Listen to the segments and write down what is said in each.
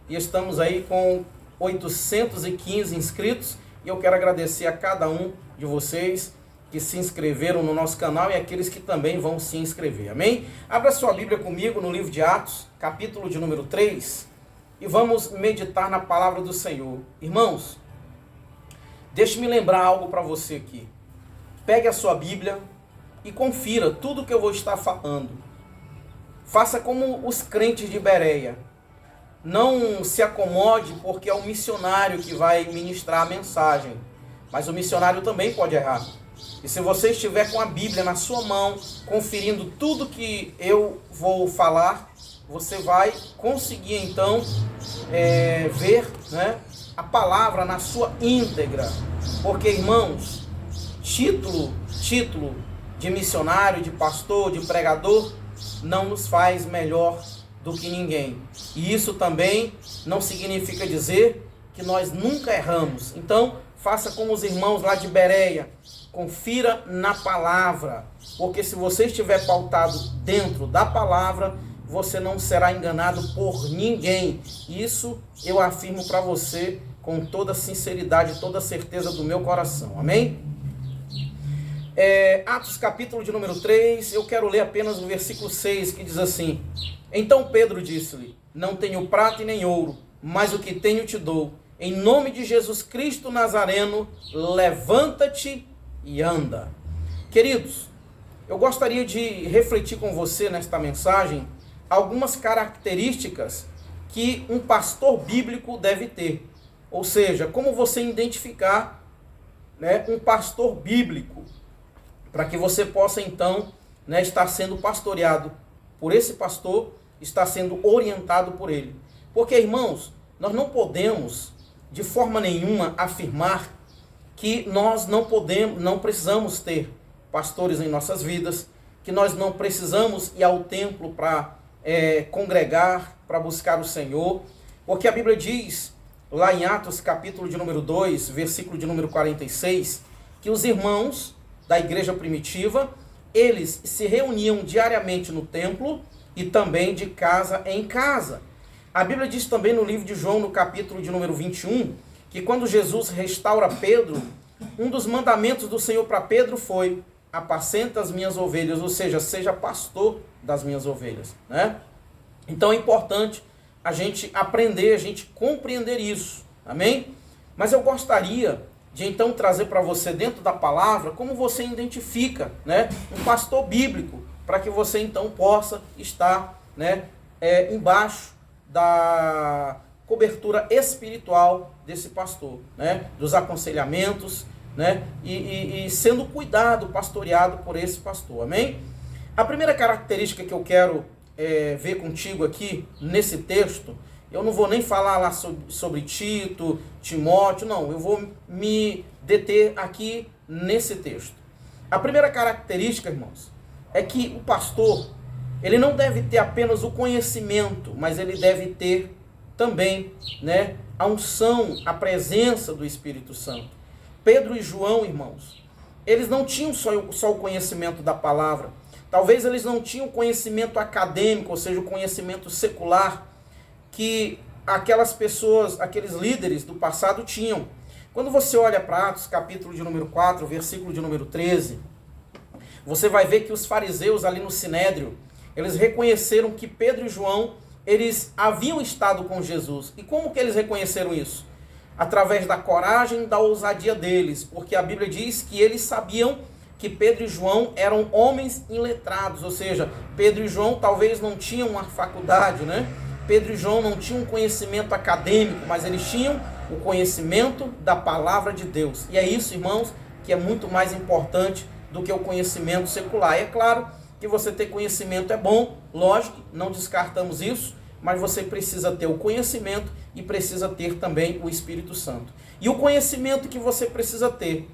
e estamos aí com 815 inscritos. E eu quero agradecer a cada um de vocês que se inscreveram no nosso canal e aqueles que também vão se inscrever, amém? Abra sua Bíblia comigo no livro de Atos, capítulo de número 3, e vamos meditar na palavra do Senhor. Irmãos, deixe-me lembrar algo para você aqui. Pegue a sua Bíblia e confira tudo que eu vou estar falando. Faça como os crentes de Bereia. Não se acomode porque é o missionário que vai ministrar a mensagem. Mas o missionário também pode errar. E se você estiver com a Bíblia na sua mão, conferindo tudo que eu vou falar, você vai conseguir então ver, né, a palavra na sua íntegra. Porque, irmãos, título de missionário, de pastor, de pregador, não nos faz melhor do que ninguém. E isso também não significa dizer que nós nunca erramos. Então, faça como os irmãos lá de Bereia. Confira na palavra. Porque se você estiver pautado dentro da palavra, você não será enganado por ninguém. Isso eu afirmo para você com toda sinceridade, toda certeza do meu coração. Amém? Atos capítulo de número 3, eu quero ler apenas o versículo 6, que diz assim: Então Pedro disse-lhe: Não tenho prata e nem ouro, mas o que tenho te dou. Em nome de Jesus Cristo Nazareno, levanta-te e anda. Queridos, eu gostaria de refletir com você nesta mensagem algumas características que um pastor bíblico deve ter. Ou seja, como você identificar, né, um pastor bíblico, para que você possa então, né, estar sendo pastoreado por esse pastor, estar sendo orientado por ele. Porque, irmãos, nós não podemos de forma nenhuma afirmar que nós não precisamos ter pastores em nossas vidas, que nós não precisamos ir ao templo para congregar, para buscar o Senhor, porque a Bíblia diz, lá em Atos capítulo de número 2, versículo de número 46, que os irmãos da igreja primitiva, eles se reuniam diariamente no templo e também de casa em casa. A Bíblia diz também no livro de João, no capítulo de número 21, que quando Jesus restaura Pedro, um dos mandamentos do Senhor para Pedro foi: apacenta as minhas ovelhas, ou seja, seja pastor das minhas ovelhas, né? Então é importante a gente aprender, a gente compreender isso, amém? Mas eu gostaria de então trazer para você dentro da palavra como você identifica, né, um pastor bíblico, para que você então possa estar, né, embaixo da cobertura espiritual desse pastor, né, dos aconselhamentos, né, e sendo cuidado, pastoreado por esse pastor, amém? A primeira característica que eu quero ver contigo aqui nesse texto, eu não vou nem falar lá sobre Tito, Timóteo, não, eu vou me deter aqui nesse texto. A primeira característica, irmãos, é que o pastor, ele não deve ter apenas o conhecimento, mas ele deve ter também, né, a unção, a presença do Espírito Santo. Pedro e João, irmãos, eles não tinham só o conhecimento da palavra, talvez eles não tinham conhecimento acadêmico, ou seja, o conhecimento secular, que aquelas pessoas, aqueles líderes do passado tinham. Quando você olha para Atos, capítulo de número 4, versículo de número 13, você vai ver que os fariseus ali no Sinédrio, eles reconheceram que Pedro e João, eles haviam estado com Jesus. E como que eles reconheceram isso? Através da coragem e da ousadia deles, porque a Bíblia diz que eles sabiam que Pedro e João eram homens iletrados, ou seja, Pedro e João talvez não tinham uma faculdade, né? Pedro e João não tinham um conhecimento acadêmico, mas eles tinham o conhecimento da palavra de Deus. E é isso, irmãos, que é muito mais importante do que o conhecimento secular. É claro que você ter conhecimento é bom, lógico, não descartamos isso, mas você precisa ter o conhecimento e precisa ter também o Espírito Santo. E o conhecimento que você precisa ter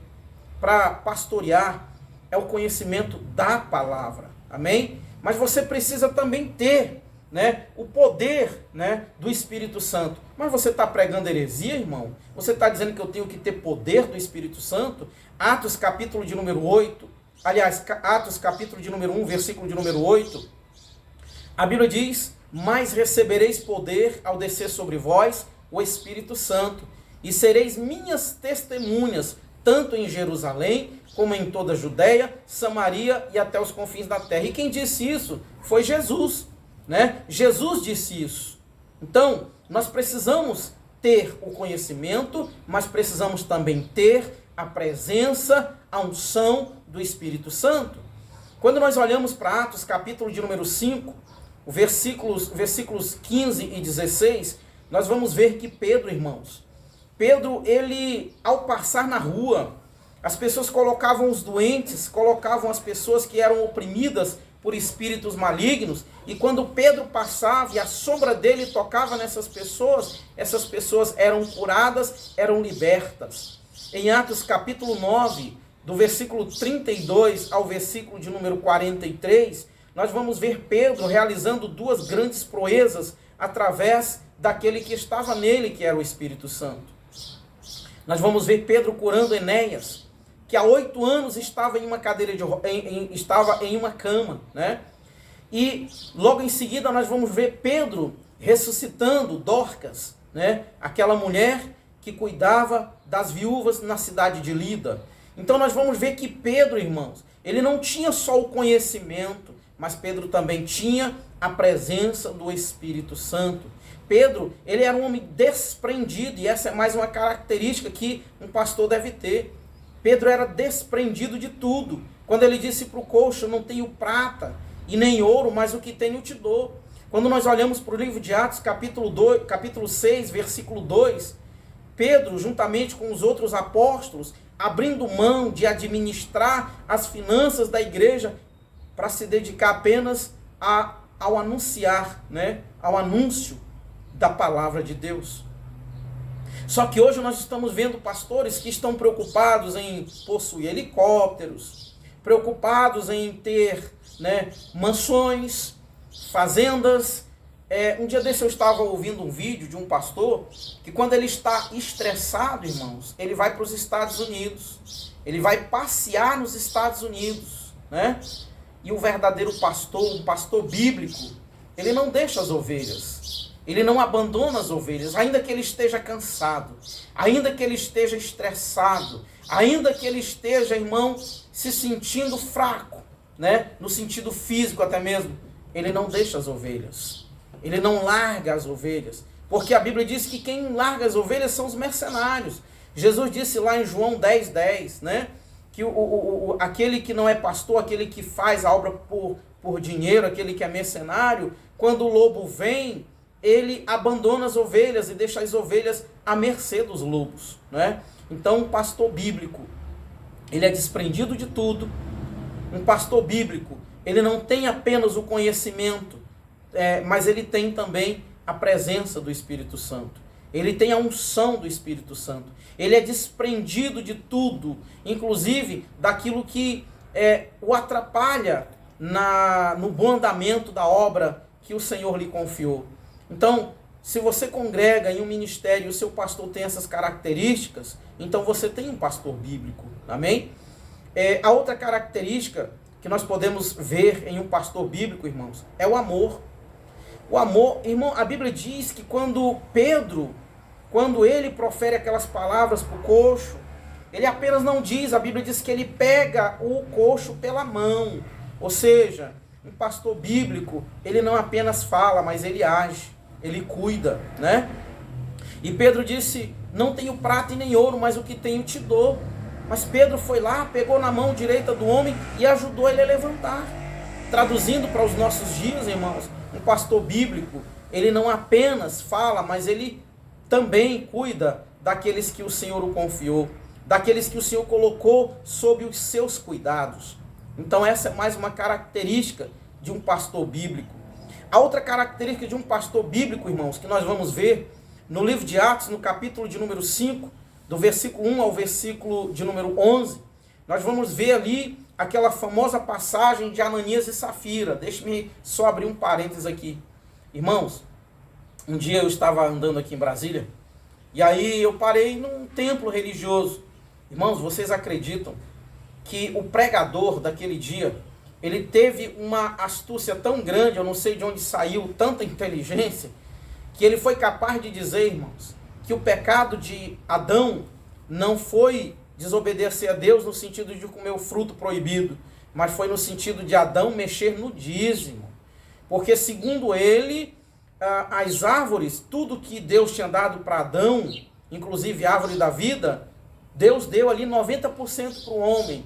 para pastorear é o conhecimento da palavra, amém? Mas você precisa também ter, né, o poder, né, do Espírito Santo. Mas você está pregando heresia, irmão? Você está dizendo que eu tenho que ter poder do Espírito Santo? Atos capítulo de número 8, aliás, Atos capítulo de número 1, versículo de número 8, a Bíblia diz mas recebereis poder ao descer sobre vós o Espírito Santo, e sereis minhas testemunhas, tanto em Jerusalém, como em toda a Judéia, Samaria e até os confins da terra. E quem disse isso foi Jesus, né? Jesus disse isso. Então, nós precisamos ter o conhecimento, mas precisamos também ter a presença, a unção do Espírito Santo. Quando nós olhamos para Atos, capítulo de número 5, versículos 15 e 16, nós vamos ver que Pedro, irmãos, ele, ao passar na rua, as pessoas colocavam os doentes, colocavam as pessoas que eram oprimidas por espíritos malignos, e quando Pedro passava e a sombra dele tocava nessas pessoas, essas pessoas eram curadas, eram libertas. Em Atos capítulo 9, do versículo 32 ao versículo de número 43, nós vamos ver Pedro realizando duas grandes proezas através daquele que estava nele, que era o Espírito Santo. Nós vamos ver Pedro curando Enéas, que há 8 anos estava em uma cadeira estava em uma cama, né? E logo em seguida nós vamos ver Pedro ressuscitando Dorcas, né? Aquela mulher que cuidava das viúvas na cidade de Lida. Então nós vamos ver que Pedro, irmãos, ele não tinha só o conhecimento, mas Pedro também tinha a presença do Espírito Santo. Pedro, ele era um homem desprendido, e essa é mais uma característica que um pastor deve ter. Pedro era desprendido de tudo. Quando ele disse para o coxo, não tenho prata e nem ouro, mas o que tenho te dou. Quando nós olhamos para o livro de Atos, capítulo 6, versículo 2, Pedro, juntamente com os outros apóstolos, abrindo mão de administrar as finanças da igreja para se dedicar apenas ao anunciar, né? Ao anúncio da palavra de Deus. Só que hoje nós estamos vendo pastores que estão preocupados em possuir helicópteros, preocupados em ter, né, mansões, fazendas. Um dia desse eu estava ouvindo um vídeo de um pastor que quando ele está estressado, irmãos, ele vai para os Estados Unidos. Ele vai passear nos Estados Unidos, né? E o verdadeiro pastor, um pastor bíblico, ele não deixa as ovelhas. Ele não abandona as ovelhas, ainda que ele esteja cansado, ainda que ele esteja estressado, ainda que ele esteja, irmão, se sentindo fraco, né? No sentido físico até mesmo, ele não deixa as ovelhas. Ele não larga as ovelhas, porque a Bíblia diz que quem larga as ovelhas são os mercenários. Jesus disse lá em João 10:10, né? Que aquele que não é pastor, aquele que faz a obra por dinheiro, aquele que é mercenário, quando o lobo vem, ele abandona as ovelhas e deixa as ovelhas à mercê dos lobos, né? Então, um pastor bíblico, ele é desprendido de tudo. Um pastor bíblico, ele não tem apenas o conhecimento, mas ele tem também a presença do Espírito Santo. Ele tem a unção do Espírito Santo. Ele é desprendido de tudo, inclusive daquilo que o atrapalha no bom andamento da obra que o Senhor lhe confiou. Então, se você congrega em um ministério e o seu pastor tem essas características, então você tem um pastor bíblico, amém? A outra característica que nós podemos ver em um pastor bíblico, irmãos, é o amor. O amor, irmão, a Bíblia diz que quando ele profere aquelas palavras para o coxo, ele apenas não diz, a Bíblia diz que ele pega o coxo pela mão. Ou seja, um pastor bíblico, ele não apenas fala, mas ele age, ele cuida, né? E Pedro disse, não tenho prata e nem ouro, mas o que tenho te dou. Mas Pedro foi lá, pegou na mão direita do homem e ajudou ele a levantar. Traduzindo para os nossos dias, irmãos, um pastor bíblico, ele não apenas fala, mas ele também cuida daqueles que o Senhor o confiou, daqueles que o Senhor colocou sob os seus cuidados. Então essa é mais uma característica de um pastor bíblico. A outra característica de um pastor bíblico, irmãos, que nós vamos ver no livro de Atos, no capítulo de número 5, do versículo 1 ao versículo de número 11, nós vamos ver ali aquela famosa passagem de Ananias e Safira. Deixe-me só abrir um parênteses aqui. Irmãos, um dia eu estava andando aqui em Brasília, e aí eu parei num templo religioso. Irmãos, vocês acreditam que o pregador daquele dia, ele teve uma astúcia tão grande, eu não sei de onde saiu tanta inteligência, que ele foi capaz de dizer, irmãos, que o pecado de Adão não foi desobedecer a Deus no sentido de comer o fruto proibido, mas foi no sentido de Adão mexer no dízimo. Porque, segundo ele, as árvores, tudo que Deus tinha dado para Adão, inclusive a árvore da vida, Deus deu ali 90% para o homem.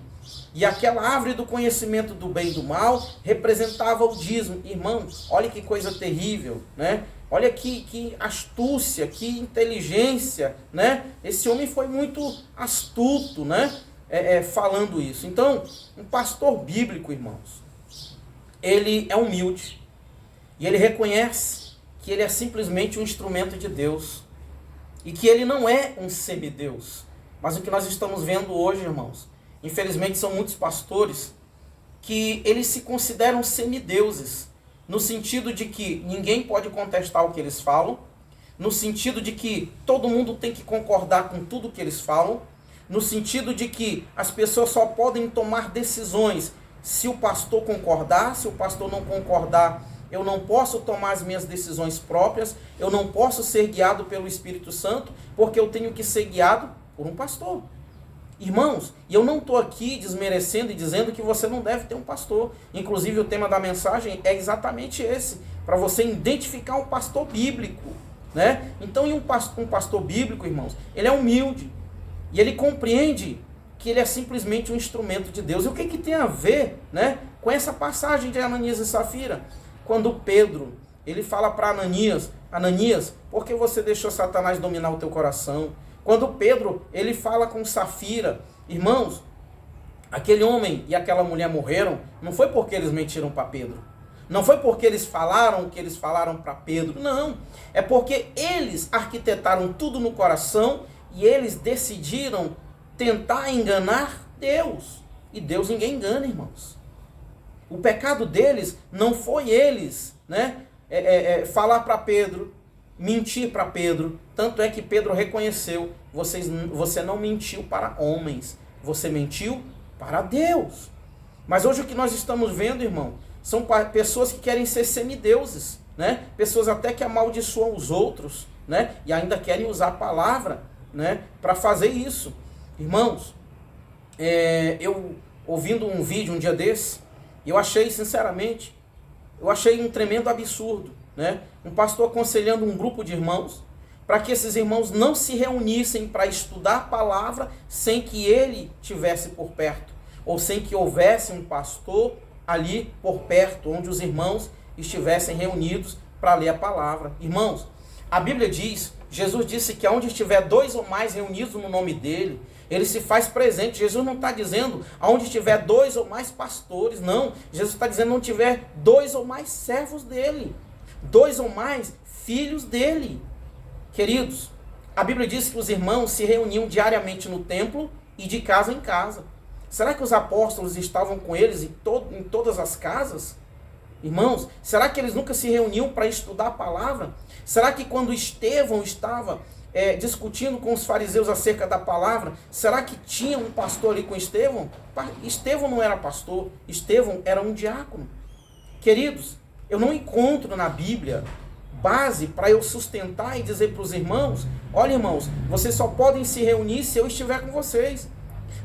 E aquela árvore do conhecimento do bem e do mal representava o dízimo. Irmãos, olha que coisa terrível, né? Olha que astúcia, que inteligência, né? Esse homem foi muito astuto, né? Falando isso. Então, um pastor bíblico, irmãos, ele é humilde. E ele reconhece que ele é simplesmente um instrumento de Deus. E que ele não é um semideus. Mas o que nós estamos vendo hoje, irmãos, infelizmente são muitos pastores que eles se consideram semideuses, no sentido de que ninguém pode contestar o que eles falam, no sentido de que todo mundo tem que concordar com tudo que eles falam, no sentido de que as pessoas só podem tomar decisões se o pastor concordar, se o pastor não concordar, eu não posso tomar as minhas decisões próprias, eu não posso ser guiado pelo Espírito Santo, porque eu tenho que ser guiado por um pastor. Irmãos, e eu não estou aqui desmerecendo e dizendo que você não deve ter um pastor. Inclusive o tema da mensagem é exatamente esse, para você identificar um pastor bíblico, né? Então, um pastor bíblico, irmãos, ele é humilde, e ele compreende que ele é simplesmente um instrumento de Deus. E o que tem a ver, né, com essa passagem de Ananias e Safira? Quando Pedro, ele fala para Ananias, Ananias, por que você deixou Satanás dominar o teu coração? Quando Pedro, ele fala com Safira, irmãos, aquele homem e aquela mulher morreram, não foi porque eles mentiram para Pedro. Não foi porque eles falaram o que eles falaram para Pedro. Não, é porque eles arquitetaram tudo no coração e eles decidiram tentar enganar Deus. E Deus ninguém engana, irmãos. O pecado deles não foi eles, né, falar para Pedro, mentir para Pedro. Tanto é que Pedro reconheceu, você não mentiu para homens, você mentiu para Deus. Mas hoje o que nós estamos vendo, irmão, são pessoas que querem ser semideuses, né? Pessoas até que amaldiçoam os outros, né? E ainda querem usar a palavra, né, para fazer isso. Irmãos, eu ouvindo um vídeo um dia desse, eu achei, sinceramente, um tremendo absurdo, né? Um pastor aconselhando um grupo de irmãos para que esses irmãos não se reunissem para estudar a palavra sem que ele tivesse por perto, ou sem que houvesse um pastor ali por perto, onde os irmãos estivessem reunidos para ler a palavra. Irmãos, a Bíblia diz, Jesus disse que onde estiver 2 ou mais reunidos no nome dele, ele se faz presente. Jesus não está dizendo aonde tiver 2 ou mais pastores, não. Jesus está dizendo onde tiver 2 ou mais servos dele, 2 ou mais filhos dele. Queridos, a Bíblia diz que os irmãos se reuniam diariamente no templo e de casa em casa. Será que os apóstolos estavam com eles em todas as casas? Irmãos, será que eles nunca se reuniam para estudar a palavra? Será que quando Estevão estava discutindo com os fariseus acerca da palavra, será que tinha um pastor ali com Estevão? Estevão não era pastor, Estevão era um diácono. Queridos, eu não encontro na Bíblia base para eu sustentar e dizer para os irmãos, olha, irmãos, vocês só podem se reunir se eu estiver com vocês.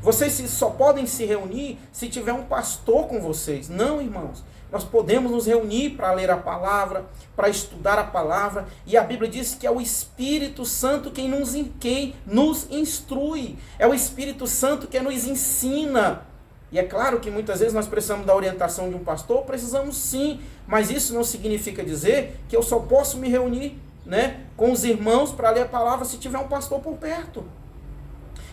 Vocês só podem se reunir se tiver um pastor com vocês. Não, irmãos. Nós podemos nos reunir para ler a palavra, para estudar a palavra. E a Bíblia diz que é o Espírito Santo quem nos instrui. É o Espírito Santo que nos ensina. E é claro que muitas vezes nós precisamos da orientação de um pastor. Precisamos sim. Mas isso não significa dizer que eu só posso me reunir, né, com os irmãos para ler a palavra se tiver um pastor por perto.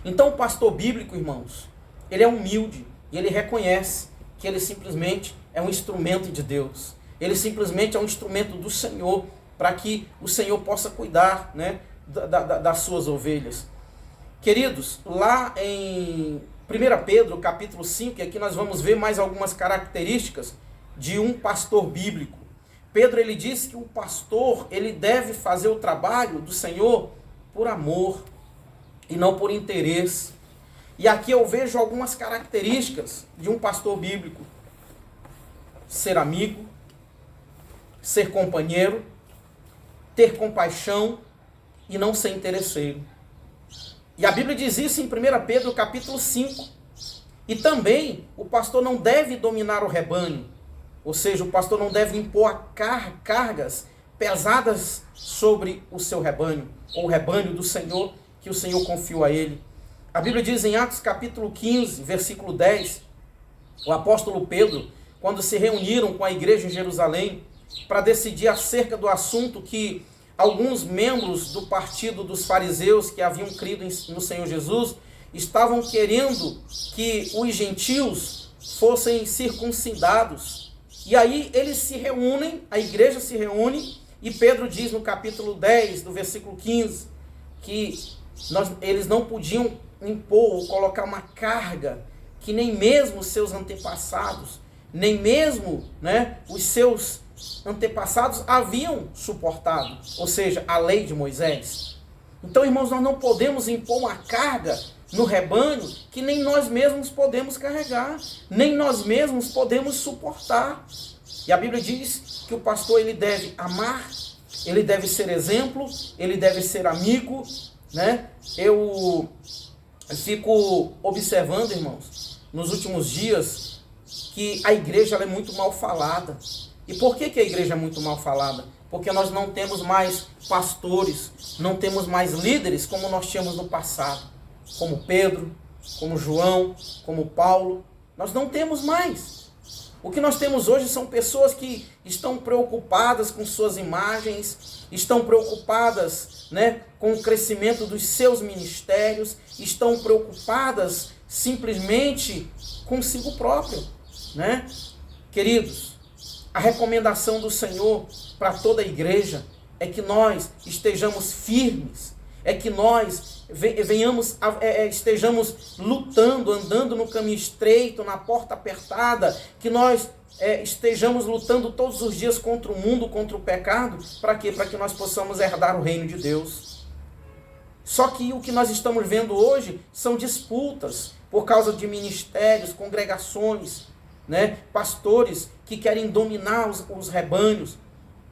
Então o pastor bíblico, irmãos, ele é humilde e ele reconhece que ele simplesmente é um instrumento de Deus. Ele simplesmente é um instrumento do Senhor para que o Senhor possa cuidar, né, das suas ovelhas. Queridos, lá em 1 Pedro, capítulo 5, e aqui nós vamos ver mais algumas características de um pastor bíblico. Pedro, ele diz que o pastor, ele deve fazer o trabalho do Senhor por amor e não por interesse. E aqui eu vejo algumas características de um pastor bíblico. ser amigo, ser companheiro, ter compaixão e não ser interesseiro. E a Bíblia diz isso em 1 Pedro capítulo 5. E também o pastor não deve dominar o rebanho, ou seja, o pastor não deve impor cargas pesadas sobre o seu rebanho, ou o rebanho do Senhor, que o Senhor confiou a ele. A Bíblia diz em Atos capítulo 15, versículo 10, o apóstolo Pedro, quando se reuniram com a igreja em Jerusalém, para decidir acerca do assunto que alguns membros do partido dos fariseus que haviam crido no Senhor Jesus estavam querendo que os gentios fossem circuncidados. E aí eles se reúnem, a igreja se reúne, e Pedro diz no capítulo 10, do versículo 15, que eles não podiam impor ou colocar uma carga que nem mesmo os seus antepassados, nem mesmo os seus antepassados haviam suportado, ou seja, a lei de Moisés. Então, irmãos, nós não podemos impor uma carga no rebanho que nem nós mesmos podemos carregar, nem nós mesmos podemos suportar. E a Bíblia diz que o pastor ele deve amar, ele deve ser exemplo, ele deve ser amigo, Eu fico observando, irmãos, nos últimos dias, que a igreja ela é muito mal falada. E por que a igreja é muito mal falada? Porque nós não temos mais pastores, não temos mais líderes como nós tínhamos no passado. Como Pedro, como João, como Paulo. Nós não temos mais. O que nós temos hoje são pessoas que estão preocupadas com suas imagens, estão preocupadas com o crescimento dos seus ministérios, estão preocupadas simplesmente consigo próprio. Queridos, a recomendação do Senhor para toda a igreja é que nós estejamos firmes, é que nós estejamos lutando, andando no caminho estreito, na porta apertada, que nós estejamos lutando todos os dias contra o mundo, contra o pecado. Para quê? Para que nós possamos herdar o reino de Deus. Só que o que nós estamos vendo hoje são disputas por causa de ministérios, congregações, pastores que querem dominar os rebanhos,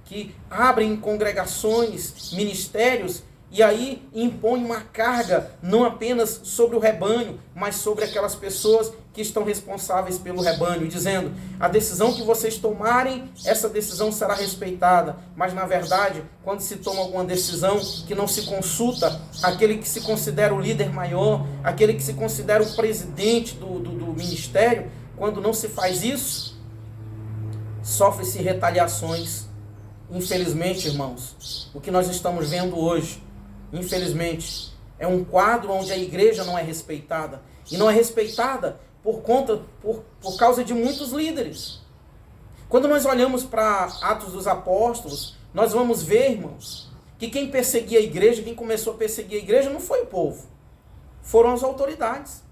que abrem congregações, ministérios, e aí impõem uma carga não apenas sobre o rebanho, mas sobre aquelas pessoas que estão responsáveis pelo rebanho, dizendo: a decisão que vocês tomarem, essa decisão será respeitada. Mas na verdade, quando se toma alguma decisão que não se consulta aquele que se considera o líder maior, aquele que se considera o presidente do ministério, quando não se faz isso, sofre-se retaliações. Infelizmente, irmãos, o que nós estamos vendo hoje, infelizmente, é um quadro onde a igreja não é respeitada. E não é respeitada por causa de muitos líderes. Quando nós olhamos para Atos dos Apóstolos, nós vamos ver, irmãos, que quem perseguia a igreja, quem começou a perseguir a igreja não foi o povo, foram as autoridades.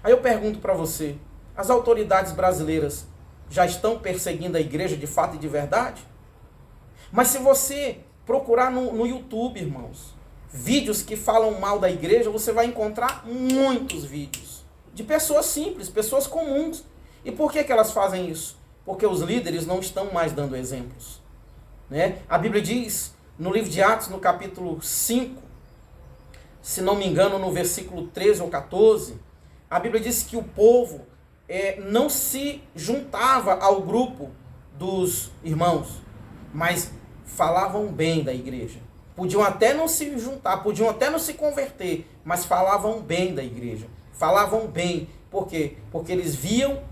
Aí eu pergunto para você, as autoridades brasileiras já estão perseguindo a igreja de fato e de verdade? Mas se você procurar no YouTube, irmãos, vídeos que falam mal da igreja, você vai encontrar muitos vídeos de pessoas simples, pessoas comuns. E por que elas fazem isso? Porque os líderes não estão mais dando exemplos. A Bíblia diz, no livro de Atos, no capítulo 5, se não me engano, no versículo 13 ou 14, a Bíblia diz que o povo não se juntava ao grupo dos irmãos, mas falavam bem da igreja. Podiam até não se juntar, podiam até não se converter, mas falavam bem da igreja. Falavam bem. Por quê? Porque eles viam,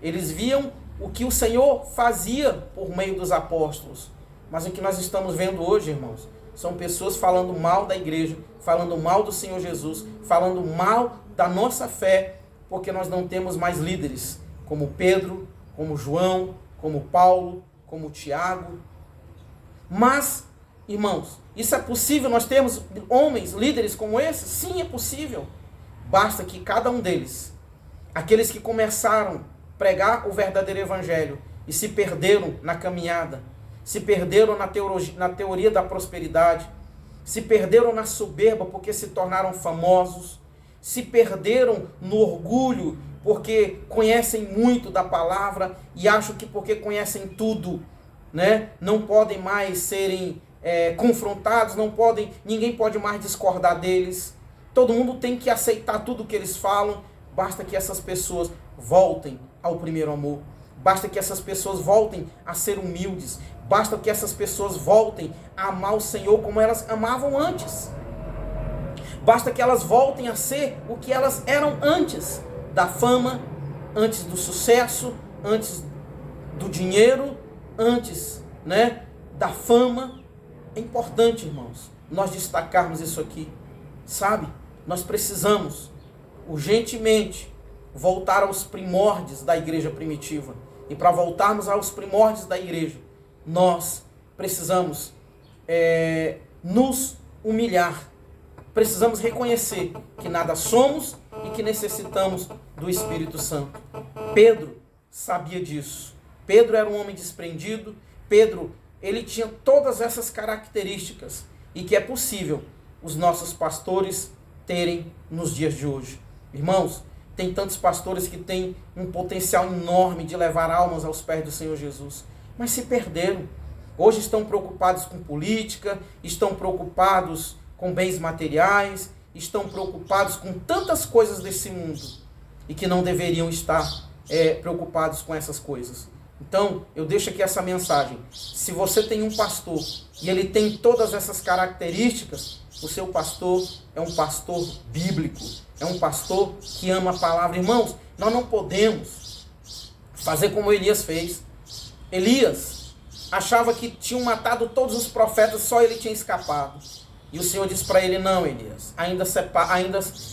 eles viam o que o Senhor fazia por meio dos apóstolos. Mas o que nós estamos vendo hoje, irmãos, são pessoas falando mal da igreja, falando mal do Senhor Jesus, falando mal da nossa fé, porque nós não temos mais líderes como Pedro, como João, como Paulo, como Tiago. Mas, irmãos, isso é possível? Nós temos homens, líderes como esses? Sim, é possível. Basta que cada um deles, aqueles que começaram a pregar o verdadeiro evangelho e se perderam na caminhada, se perderam na teoria da prosperidade, se perderam na soberba porque se tornaram famosos, se perderam no orgulho porque conhecem muito da palavra e acham que porque conhecem tudo, né, não podem mais serem confrontados, ninguém pode mais discordar deles. Todo mundo tem que aceitar tudo que eles falam. Basta que essas pessoas voltem ao primeiro amor. Basta que essas pessoas voltem a ser humildes. Basta que essas pessoas voltem a amar o Senhor como elas amavam antes. Basta que elas voltem a ser o que elas eram antes da fama, antes do sucesso, antes do dinheiro, antes, né, da fama. É importante, irmãos, nós destacarmos isso aqui, sabe? Nós precisamos urgentemente voltar aos primórdios da igreja primitiva. E para voltarmos aos primórdios da igreja, nós precisamos nos humilhar. Precisamos reconhecer que nada somos e que necessitamos do Espírito Santo. Pedro sabia disso. Pedro era um homem desprendido. Pedro, ele tinha todas essas características e que é possível os nossos pastores terem nos dias de hoje. Irmãos, tem tantos pastores que têm um potencial enorme de levar almas aos pés do Senhor Jesus, mas se perderam. Hoje estão preocupados com política, estão preocupados com bens materiais, estão preocupados com tantas coisas desse mundo e que não deveriam estar preocupados com essas coisas. Então, eu deixo aqui essa mensagem. Se você tem um pastor e ele tem todas essas características, o seu pastor é um pastor bíblico, é um pastor que ama a palavra. Irmãos, nós não podemos fazer como Elias fez. Elias achava que tinham matado todos os profetas, só ele tinha escapado. E o Senhor disse para ele: não, Elias, ainda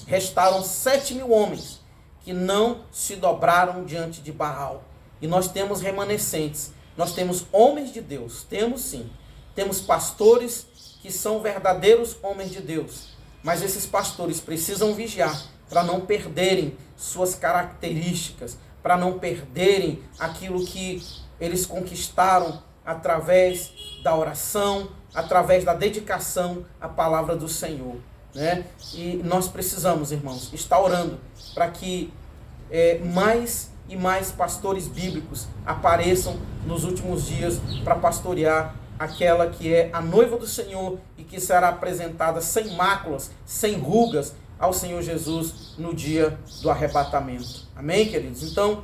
restaram 7.000 homens que não se dobraram diante de Baal. E nós temos remanescentes, nós temos homens de Deus, temos sim. Temos pastores que são verdadeiros homens de Deus. Mas esses pastores precisam vigiar para não perderem suas características, para não perderem aquilo que eles conquistaram através da oração, através da dedicação à palavra do Senhor, né? E nós precisamos, irmãos, estar orando para que mais e mais pastores bíblicos apareçam nos últimos dias para pastorear aquela que é a noiva do Senhor e que será apresentada sem máculas, sem rugas ao Senhor Jesus no dia do arrebatamento. Amém, queridos? Então,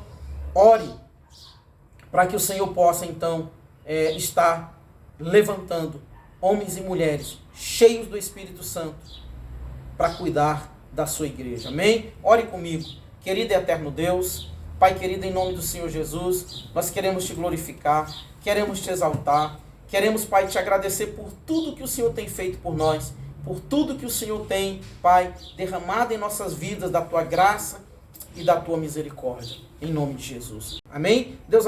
ore para que o Senhor possa, então, estar levantando homens e mulheres cheios do Espírito Santo para cuidar da sua igreja. Amém? Ore comigo. Querido e eterno Deus, Pai querido, em nome do Senhor Jesus, nós queremos te glorificar, queremos te exaltar, queremos, Pai, te agradecer por tudo que o Senhor tem feito por nós, por tudo que o Senhor tem, Pai, derramado em nossas vidas da tua graça e da tua misericórdia. Em nome de Jesus. Amém? Deus